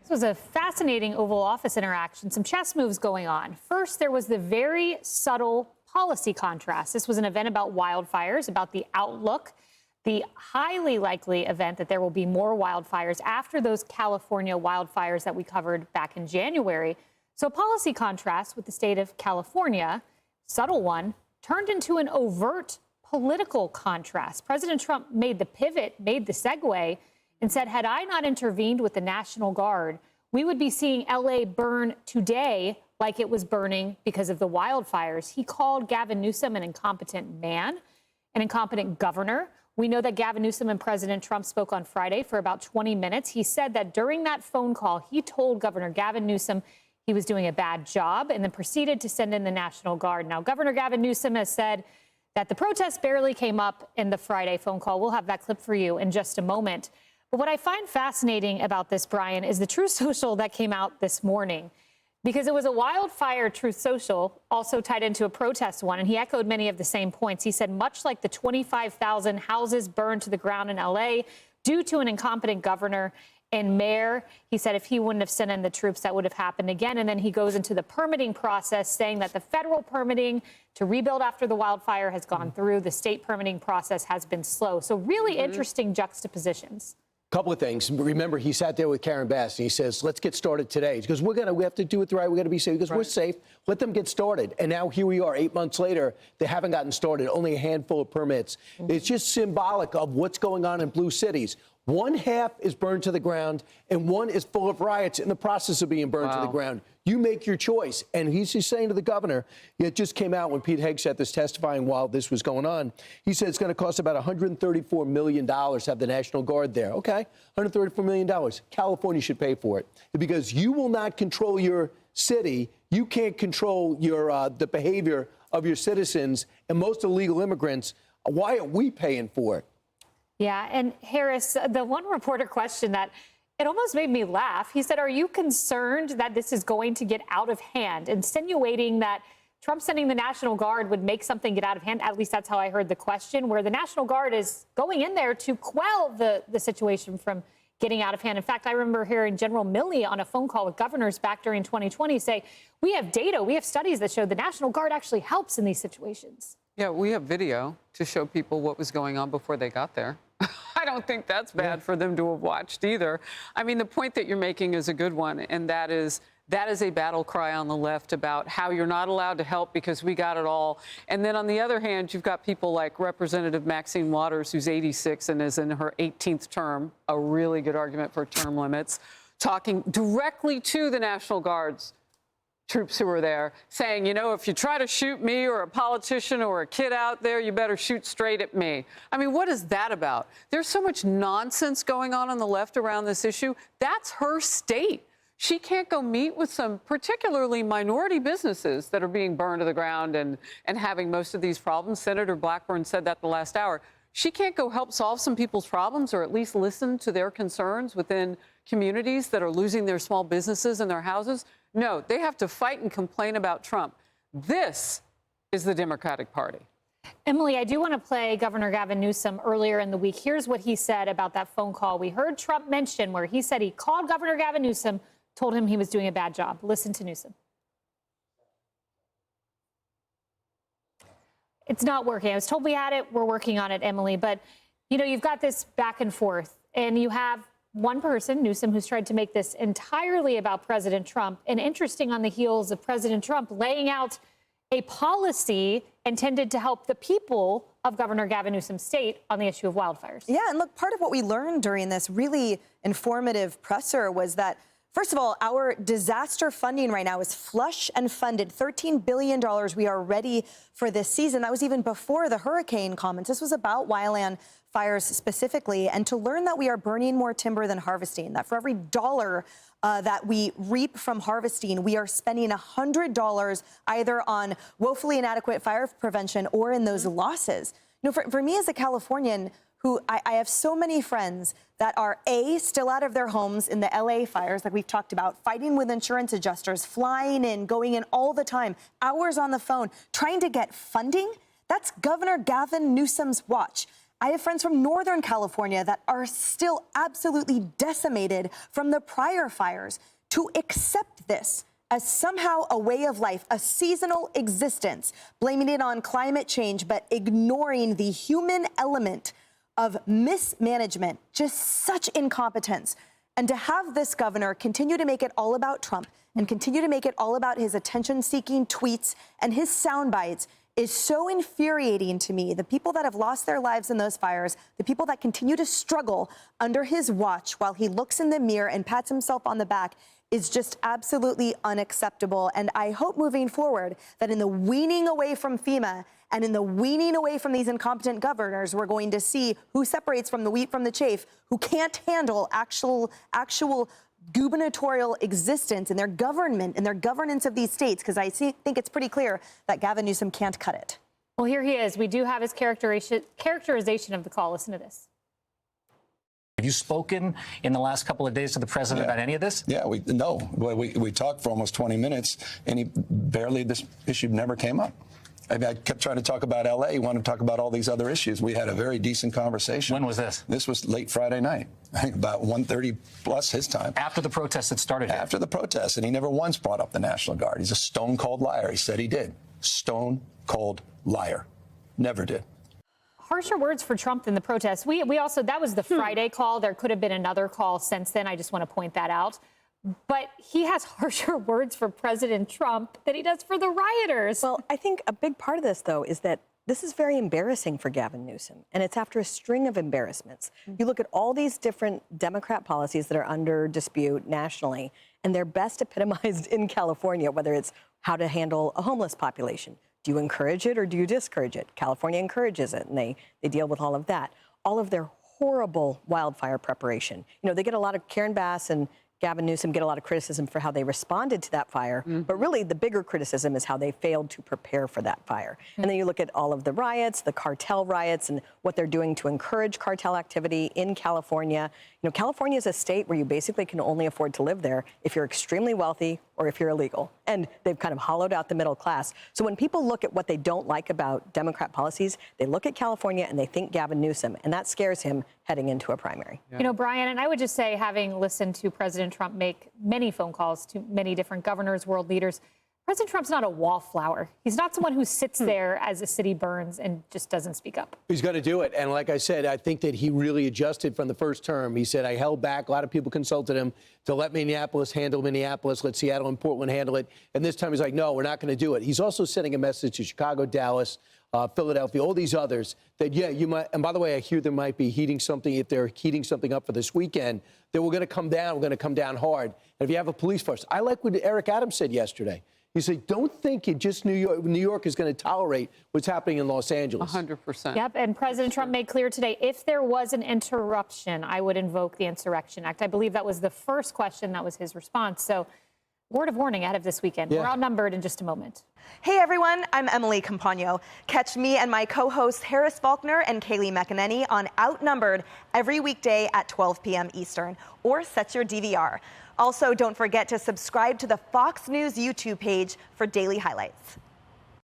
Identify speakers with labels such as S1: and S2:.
S1: This was a fascinating Oval Office interaction, some chess moves going on. First, there was the very subtle policy contrast. This was an event about wildfires, about the outlook, the highly likely event that there will be more wildfires after those California wildfires that we covered back in January. So policy contrast with the state of California, subtle one, turned into an overt political contrast. President Trump made the pivot, made the segue, and said, had I not intervened with the National Guard, we would be seeing LA burn today like it was burning because of the wildfires. He called Gavin Newsom an incompetent man, an incompetent governor. We know that Gavin Newsom and President Trump spoke on Friday for about 20 minutes. He said that during that phone call, he told Governor Gavin Newsom he was doing a bad job and then proceeded to send in the National Guard. Now, Governor Gavin Newsom has said that the protests barely came up in the Friday phone call. We'll have that clip for you in just a moment. But what I find fascinating about this, Brian, is the Truth Social that came out this morning, because it was a wildfire Truth Social, also tied into a protest one, and he echoed many of the same points. He said, much like the 25,000 houses burned to the ground in L.A. due to an incompetent governor and mayor, he said if he wouldn't have sent in the troops, that would have happened again. And then he goes into the permitting process, saying that the federal permitting to rebuild after the wildfire has gone through. The state permitting process has been slow. So really interesting juxtapositions.
S2: Couple of things. Remember, he sat there with Karen Bass and he says, let's get started today. Because we have to do it right. We got to be safe because we're safe. Let them get started. And now here we are 8 months later. They haven't gotten started. Only a handful of permits. It's just symbolic of what's going on in blue cities. One half is burned to the ground and one is full of riots in the process of being burned to the ground. You make your choice. And he's just saying to the governor, it just came out when Pete Hegseth is testifying while this was going on. He said it's going to cost about $134 million to have the National Guard there. OK, $134 million. California should pay for it because you will not control your city. You can't control your the behavior of your citizens and most illegal immigrants. Why are we paying for it?
S1: Yeah. And Harris, the one reporter question that it almost made me laugh. He said, are you concerned that this is going to get out of hand, insinuating that Trump sending the National Guard would make something get out of hand? At least that's how I heard the question, where the National Guard is going in there to quell the situation from getting out of hand. In fact, I remember hearing General Milley on a phone call with governors back during 2020 say, we have data, we have studies that show the National Guard actually helps in these situations.
S3: Yeah, we have video to show people what was going on before they got there. I don't think that's bad for them to have watched either. I mean, the point that you're making is a good one, and that is a battle cry on the left about how you're not allowed to help because we got it all. And then on the other hand, you've got people like Representative Maxine Waters, who's 86 and is in her 18th term, a really good argument for term limits, talking directly to the National Guard's troops who are there, saying, you know, if you try to shoot me or a politician or a kid out there, you better shoot straight at me. I mean, what is that about? There's so much nonsense going on the left around this issue. That's her state. She can't go meet with some particularly minority businesses that are being burned to the ground and having most of these problems. Senator Blackburn said that the last hour. She can't go help solve some people's problems or at least listen to their concerns within communities that are losing their small businesses and their houses. No, they have to fight and complain about Trump. This is the Democratic Party.
S1: Emily, I do want to play Governor Gavin Newsom earlier in the week. Here's what he said about that phone call we heard Trump mention, where he said he called Governor Gavin Newsom, told him he was doing a bad job. Listen to Newsom. It's not working. I was told we had it. We're working on it, Emily. But, you know, you've got this back and forth, and you have one person, Newsom, who's tried to make this entirely about President Trump. And interesting, on the heels of President Trump laying out a policy intended to help the people of Governor Gavin Newsom's state on the issue of wildfires.
S4: Yeah, and look, part of what we learned during this really informative presser was that, first of all, our disaster funding right now is flush and funded, $13 billion. We are ready for this season. That was even before the hurricane comments. This was about wildland fires specifically, and to learn that we are burning more timber than harvesting, that for every dollar that we reap from harvesting, we are spending $100 either on woefully inadequate fire prevention or in those losses. You know, for me as a Californian, who I have so many friends that are still out of their homes in the LA fires, like we've talked about, fighting with insurance adjusters, flying in, going in all the time, hours on the phone, trying to get funding. That's Governor Gavin Newsom's watch. I have friends from Northern California that are still absolutely decimated from the prior fires. To accept this as somehow a way of life, a seasonal existence, blaming it on climate change, but ignoring the human element of mismanagement, just such incompetence. And to have this governor continue to make it all about Trump and continue to make it all about his attention-seeking tweets and his sound bites is so infuriating to me. The people that have lost their lives in those fires, the people that continue to struggle under his watch while he looks in the mirror and pats himself on the back is just absolutely unacceptable. And I hope moving forward that in the weaning away from FEMA and in the weaning away from these incompetent governors, we're going to see who separates from the wheat from the chaff, who can't handle actual gubernatorial existence in their government and their governance of these states, because I think it's pretty clear that Gavin Newsom can't cut it.
S1: Well, here he is. We do have his characterization of the call. Listen to this.
S5: Have you spoken in the last couple of days to the president about any of this?
S6: Yeah, we talked for almost 20 minutes, and this issue never came up. I kept trying to talk about L.A. He wanted to talk about all these other issues. We had a very decent conversation.
S5: When was this?
S6: This was late Friday night, I think about 1:30 plus his time.
S5: After the protests had started here?
S6: After the protests, and he never once brought up the National Guard. He's a stone-cold liar. He said he did. Stone-cold liar. Never did.
S1: Harsher words for Trump than the protests. We also, that was the Friday call. There could have been another call since then. I just want to point that out. But he has harsher words for President Trump than he does for the rioters.
S7: Well, I think a big part of this, though, is that this is very embarrassing for Gavin Newsom, and it's after a string of embarrassments. You look at all these different Democrat policies that are under dispute nationally, and they're best epitomized in California, whether it's how to handle a homeless population. Do you encourage it or do you discourage it? California encourages it, and they deal with all of that. All of their horrible wildfire preparation. You know, they get a lot of Karen Bass and Gavin Newsom get a lot of criticism for how they responded to that fire, but really the bigger criticism is how they failed to prepare for that fire. And then you look at all of the riots, the cartel riots, and what they're doing to encourage cartel activity in California. You know, California is a state where you basically can only afford to live there if you're extremely wealthy or if you're illegal. And they've kind of hollowed out the middle class. So when people look at what they don't like about Democrat policies, they look at California and they think Gavin Newsom, and that scares him heading into a primary.
S1: You know, Brian, and I would just say, having listened to President Trump make many phone calls to many different governors, world leaders, President Trump's not a wallflower. He's not someone who sits there as a city burns and just doesn't speak up.
S2: He's going to do it. And like I said, I think that he really adjusted from the first term. He said, I held back. A lot of people consulted him to let Minneapolis handle Minneapolis, let Seattle and Portland handle it. And this time he's like, no, we're not going to do it. He's also sending a message to Chicago, Dallas, Philadelphia, all these others that, yeah, you might. And by the way, I hear they might be heating something. If they're heating something up for this weekend, then we're going to come down. We're going to come down hard. And if you have a police force, I like what Eric Adams said yesterday. He said, don't think it just New York is going to tolerate what's happening in Los Angeles.
S3: 100%.
S1: Yep, and President Trump made clear today, if there was an interruption, I would invoke the Insurrection Act. I believe that was the first question. That was his response. So, word of warning ahead of this weekend. Yeah. We're outnumbered in just a moment.
S4: Hey, everyone. I'm Emily Campagno. Catch me and my co-hosts Harris Faulkner and Kaylee McEnany on Outnumbered every weekday at 12 p.m. Eastern, or set your DVR. Also, don't forget to subscribe to the Fox News YouTube page for daily highlights.